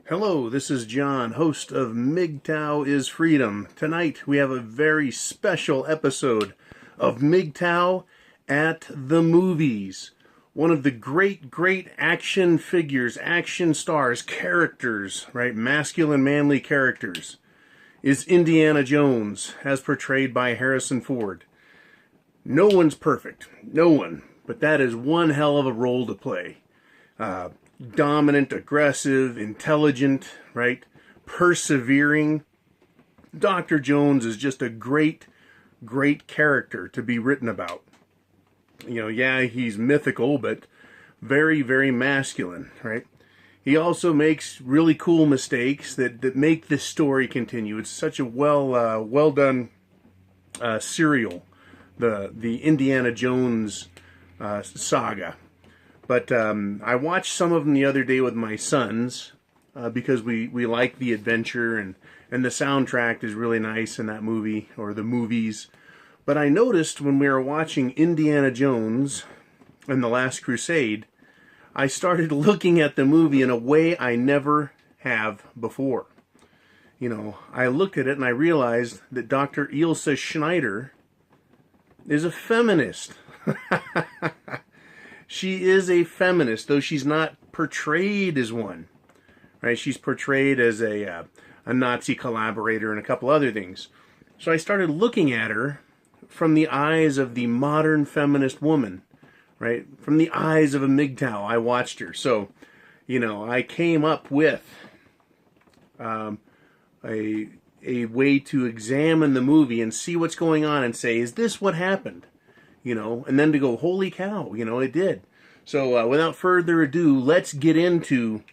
Hello, this is John, host of MGTOW is Freedom. Tonight we have a very special episode of MGTOW at the movies. One of the great action figures, action stars, characters, right, masculine, manly characters, is Indiana Jones, as portrayed by Harrison Ford. No one's perfect, no one, but that is one hell of a role to play. Dominant, aggressive, intelligent, right? Persevering. Dr. Jones is just a great character to be written about. You know, yeah, he's mythical, but very masculine, right? He also makes really cool mistakes that make this story continue. It's such a well done serial, the Indiana Jones saga. But I watched some of them the other day with my sons because we like the adventure and the soundtrack is really nice in that movie, or the movies. But I noticed when we were watching Indiana Jones and the Last Crusade, I started looking at the movie in a way I never have before. You know, I looked at it and I realized that Dr. Ilsa Schneider is a feminist. She is a feminist, though she's not portrayed as one, right? She's portrayed as a Nazi collaborator and a couple other things. So I started looking at her from the eyes of the modern feminist woman, right? From the eyes of a MGTOW, I watched her. So, you know, I came up with a way to examine the movie and see what's going on and say, is this what happened? You know, and then to go, holy cow, you know, it did. So without further ado, let's get into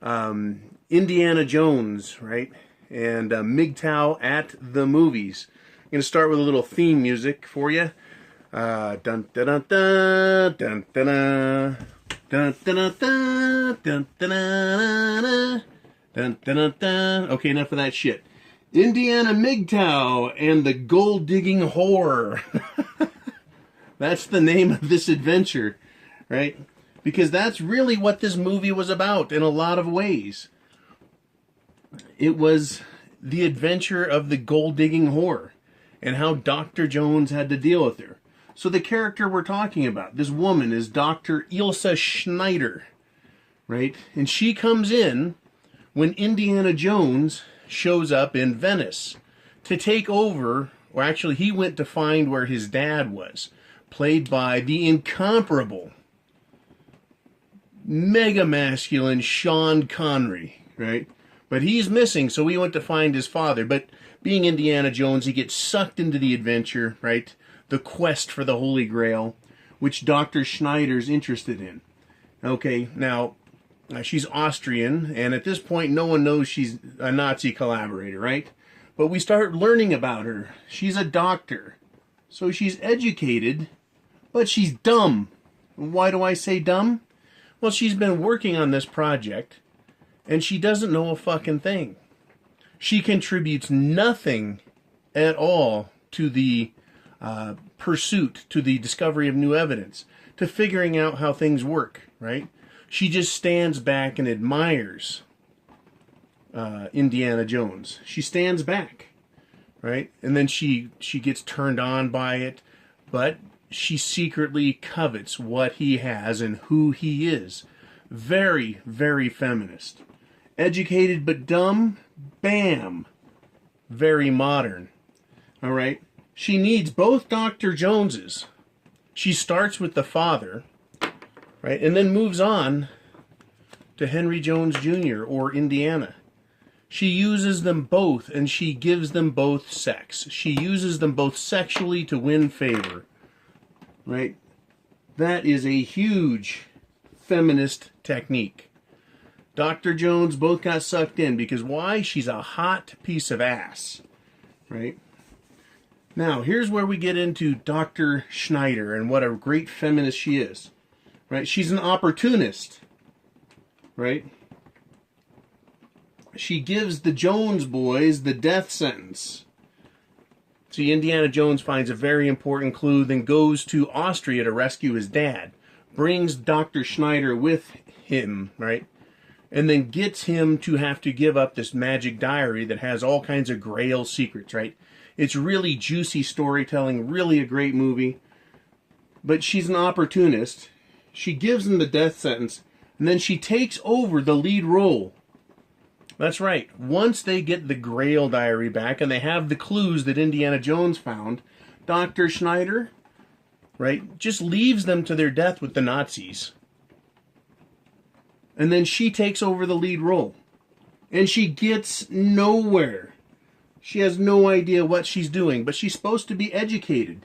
Indiana Jones, right? And MGTOW at the movies. I'm going to start with a little theme music for you. Dun dun dun dun dun dun dun dun dun dun dun dun dun. Okay, enough of that shit. Indiana MGTOW and the gold digging whore. That's the name of this adventure, right? Because that's really what this movie was about in a lot of ways. It was the adventure of the gold-digging whore and how Dr. Jones had to deal with her. So the character we're talking about, this woman, is Dr. Ilsa Schneider, right? And she comes in when Indiana Jones shows up in Venice to take over, or actually he went to find where his dad was, played by the incomparable, mega masculine Sean Connery, right? But he's missing, so he went to find his father. But being Indiana Jones, he gets sucked into the adventure, right? The quest for the Holy Grail, which Dr. Schneider's interested in. Okay, now, she's Austrian, and at this point, no one knows she's a Nazi collaborator, right? But we start learning about her. She's a doctor, so she's educated, but she's dumb. Why do I say dumb? Well, she's been working on this project, and she doesn't know a fucking thing. She contributes nothing at all to the pursuit, to the discovery of new evidence, to figuring out how things work, right? She just stands back and admires Indiana Jones. She stands back, right? And then she gets turned on by it, but she secretly covets what he has and who he is. Very feminist. Educated but dumb? Bam! Very modern. All right? She needs both Dr. Joneses. She starts with the father, right? And then moves on to Henry Jones Jr. or Indiana. She uses them both, and she gives them both sex. She uses them both sexually to win favor. Right? That is a huge feminist technique. Dr. Jones both got sucked in because why? She's a hot piece of ass. Right? Now, here's where we get into Dr. Schneider and what a great feminist she is. Right? She's an opportunist. Right? She gives the Jones boys the death sentence. See, Indiana Jones finds a very important clue, then goes to Austria to rescue his dad. Brings Dr. Schneider with him, right? and then gets him to have to give up this magic diary that has all kinds of Grail secrets, right? It's really juicy storytelling, really a great movie. But she's an opportunist. She gives him the death sentence, and then she takes over the lead role. That's right. Once they get the Grail diary back and they have the clues that Indiana Jones found, Dr. Schneider, right, just leaves them to their death with the Nazis. And then she takes over the lead role. And she gets nowhere. She has no idea what she's doing, but she's supposed to be educated.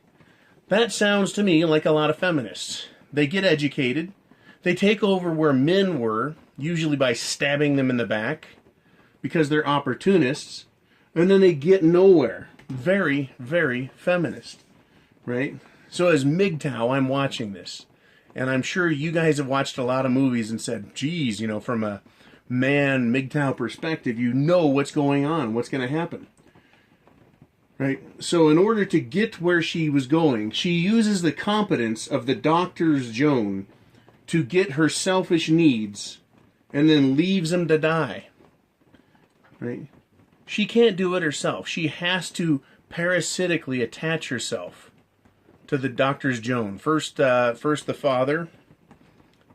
That sounds to me like a lot of feminists. They get educated. They take over where men were, usually by stabbing them in the back, because they're opportunists, and then they get nowhere. Very, very feminist, right? So as MGTOW, I'm watching this, and I'm sure you guys have watched a lot of movies and said, geez, you know, from a man MGTOW perspective, you know what's going on, what's going to happen. Right? So in order to get where she was going, she uses the competence of the Doctor's Joan to get her selfish needs and then leaves him to die. Right? She can't do it herself. She has to parasitically attach herself to the Doctor's Joan. First the father,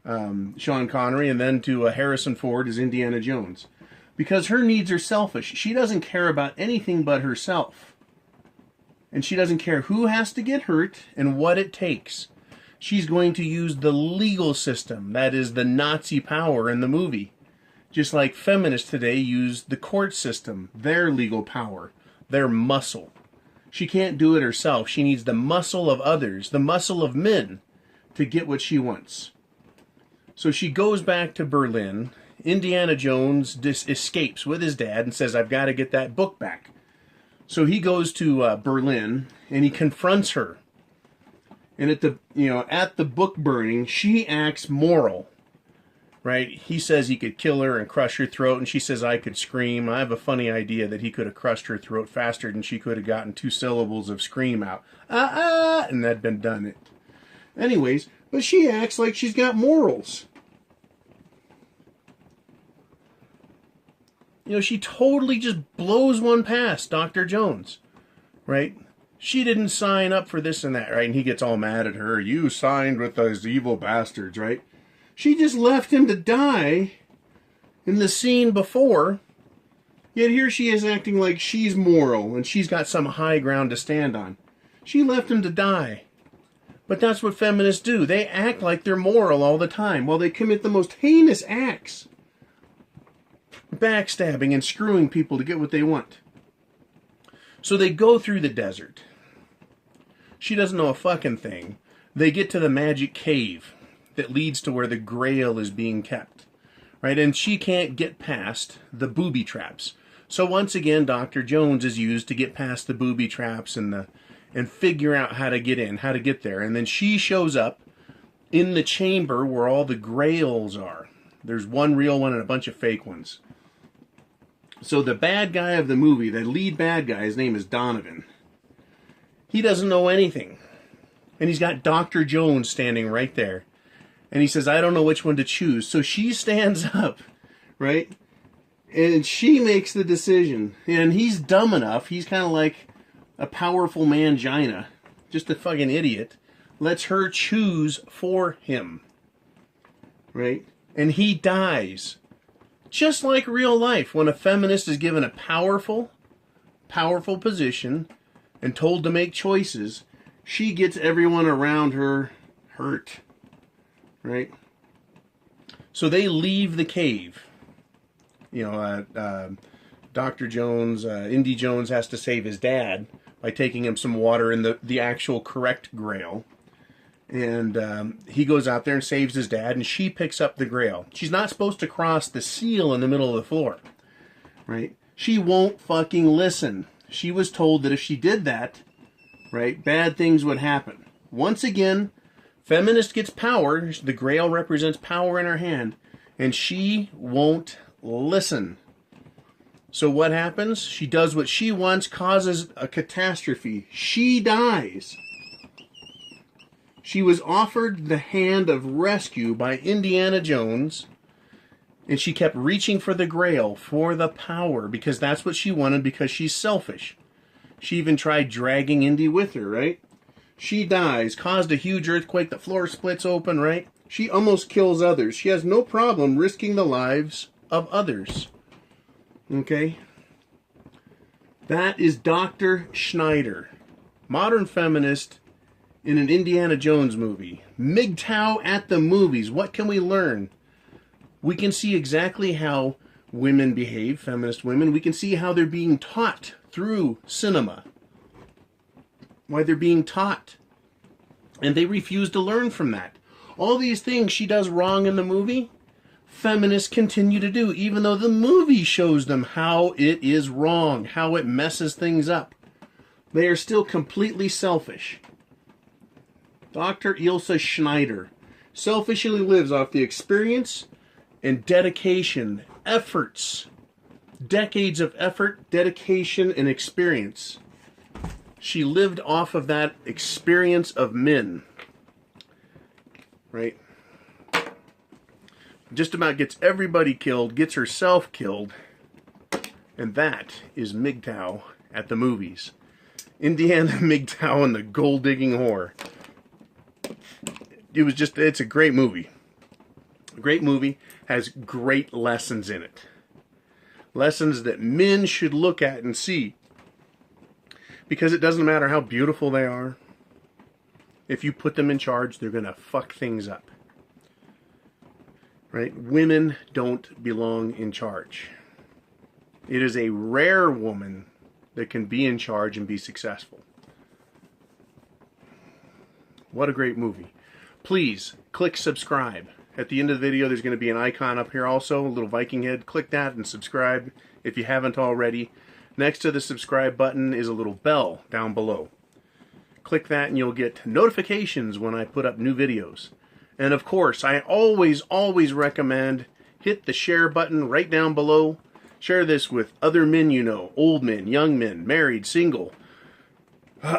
Sean Connery, and then to Harrison Ford as Indiana Jones. Because her needs are selfish. She doesn't care about anything but herself. And she doesn't care who has to get hurt and what it takes. She's going to use the legal system, that is the Nazi power in the movie. Just like feminists today use the court system, their legal power, their muscle. She can't do it herself. She needs the muscle of others, the muscle of men, to get what she wants. So she goes back to Berlin. Indiana Jones escapes with his dad and says, I've got to get that book back. So he goes to Berlin and he confronts her. And at the book burning, she acts moral. Right? He says he could kill her and crush her throat, and she says I could scream. I have a funny idea that he could have crushed her throat faster than she could have gotten 2 syllables of scream out. And that'd been done it. Anyways, but she acts like she's got morals. You know, she totally just blows one past Dr. Jones, right? She didn't sign up for this and that, right? And he gets all mad at her. You signed with those evil bastards, right? She just left him to die in the scene before. Yet here she is acting like she's moral and she's got some high ground to stand on. She left him to die. But that's what feminists do. They act like they're moral all the time while they commit the most heinous acts. Backstabbing and screwing people to get what they want. So they go through the desert. She doesn't know a fucking thing. They get to the magic cave that leads to where the Grail is being kept. Right? And she can't get past the booby traps. So once again, Dr. Jones is used to get past the booby traps and figure out how to get in, how to get there. And then she shows up in the chamber where all the Grails are. There's one real one and a bunch of fake ones. So the bad guy of the movie, the lead bad guy, his name is Donovan. He doesn't know anything. And he's got Dr. Jones standing right there. And he says, I don't know which one to choose. So she stands up, right? And she makes the decision. And he's dumb enough. He's kind of like a powerful mangina. Just a fucking idiot. Lets her choose for him. Right? And he dies. Just like real life, when a feminist is given a powerful position and told to make choices, she gets everyone around her hurt. Right? So they leave the cave. You know, Dr. Jones, Indy Jones has to save his dad by taking him some water in the actual correct Grail. And he goes out there and saves his dad, and she picks up the Grail. She's not supposed to cross the seal in the middle of the floor, right? She won't fucking listen. She was told that if she did that, right, bad things would happen. Once again, feminist gets power. The Grail represents power in her hand, and she won't listen. So what happens? She does what she wants, causes a catastrophe. She dies. She was offered the hand of rescue by Indiana Jones, And she kept reaching for the grail, for the power, because that's what she wanted, because she's selfish. She even tried dragging Indy with her, right? She dies, caused a huge earthquake, the floor splits open, right? She almost kills others. She has no problem risking the lives of others. Okay? That is Dr. Schneider, modern feminist in an Indiana Jones movie. MGTOW at the movies. What can we learn? We can see exactly how women behave, feminist women. We can see how they're being taught through cinema. Why they're being taught. And they refuse to learn from that. All these things she does wrong in the movie, feminists continue to do, even though the movie shows them how it is wrong, how it messes things up. They are still completely selfish. Dr. Ilse Schneider selfishly lives off the experience and dedication, efforts, decades of effort, dedication, and experience. She lived off of that experience of men, right? Just about gets everybody killed, gets herself killed, and that is MGTOW at the movies. Indiana MGTOW and the gold-digging whore. It's a great movie. A great movie, has great lessons in it. Lessons that men should look at and see. Because it doesn't matter how beautiful they are. If you put them in charge, they're going to fuck things up. Right? Women don't belong in charge. It is a rare woman that can be in charge and be successful. What a great movie. Please, click subscribe. At the end of the video, there's going to be an icon up here also, a little Viking head. Click that and subscribe if you haven't already. Next to the subscribe button is a little bell down below. Click that and you'll get notifications when I put up new videos. And of course, I always recommend hit the share button right down below. Share this with other men you know, old men, young men, married, single,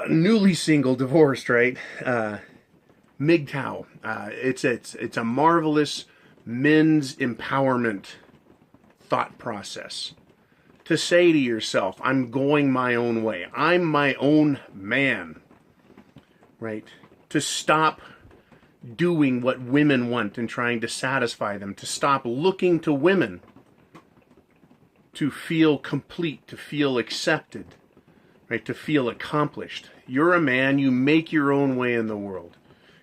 newly single, divorced, right? MGTOW. It's a marvelous men's empowerment thought process. To say to yourself, I'm going my own way. I'm my own man. Right? To stop doing what women want and trying to satisfy them. To stop looking to women to feel complete, to feel accepted, right? To feel accomplished. You're a man, you make your own way in the world.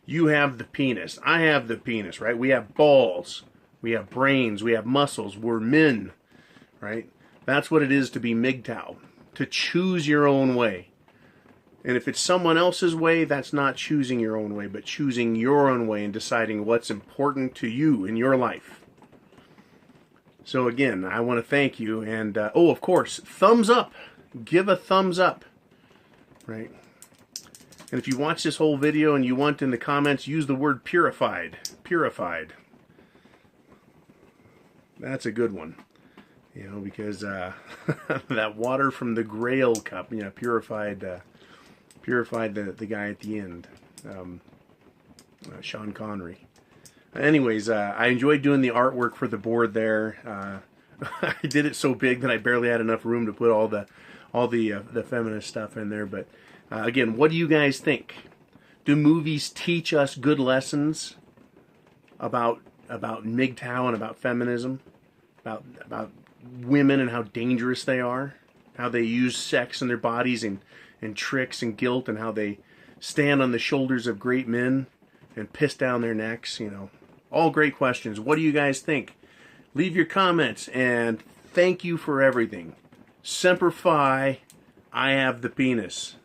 You have the penis. I have the penis, right? We have balls. We have brains. We have muscles. We're men, right? That's what it is to be MGTOW. To choose your own way. And if it's someone else's way, that's not choosing your own way, but choosing your own way and deciding what's important to you in your life. So again, I want to thank you. And, oh, of course, thumbs up. Give a thumbs up, right? And if you watch this whole video and you want in the comments, use the word purified. Purified. That's a good one. You know, because that water from the Grail cup, you know, purified the guy at the end, Sean Connery. Anyways, I enjoyed doing the artwork for the board there. I did it so big that I barely had enough room to put all the feminist stuff in there. But again, what do you guys think? Do movies teach us good lessons about MGTOW and about feminism, about women and how dangerous they are, how they use sex in their bodies and tricks and guilt, and how they stand on the shoulders of great men and piss down their necks? You know, all great questions. What do you guys think? Leave your comments, and thank you for everything. Semper Fi, I have the penis.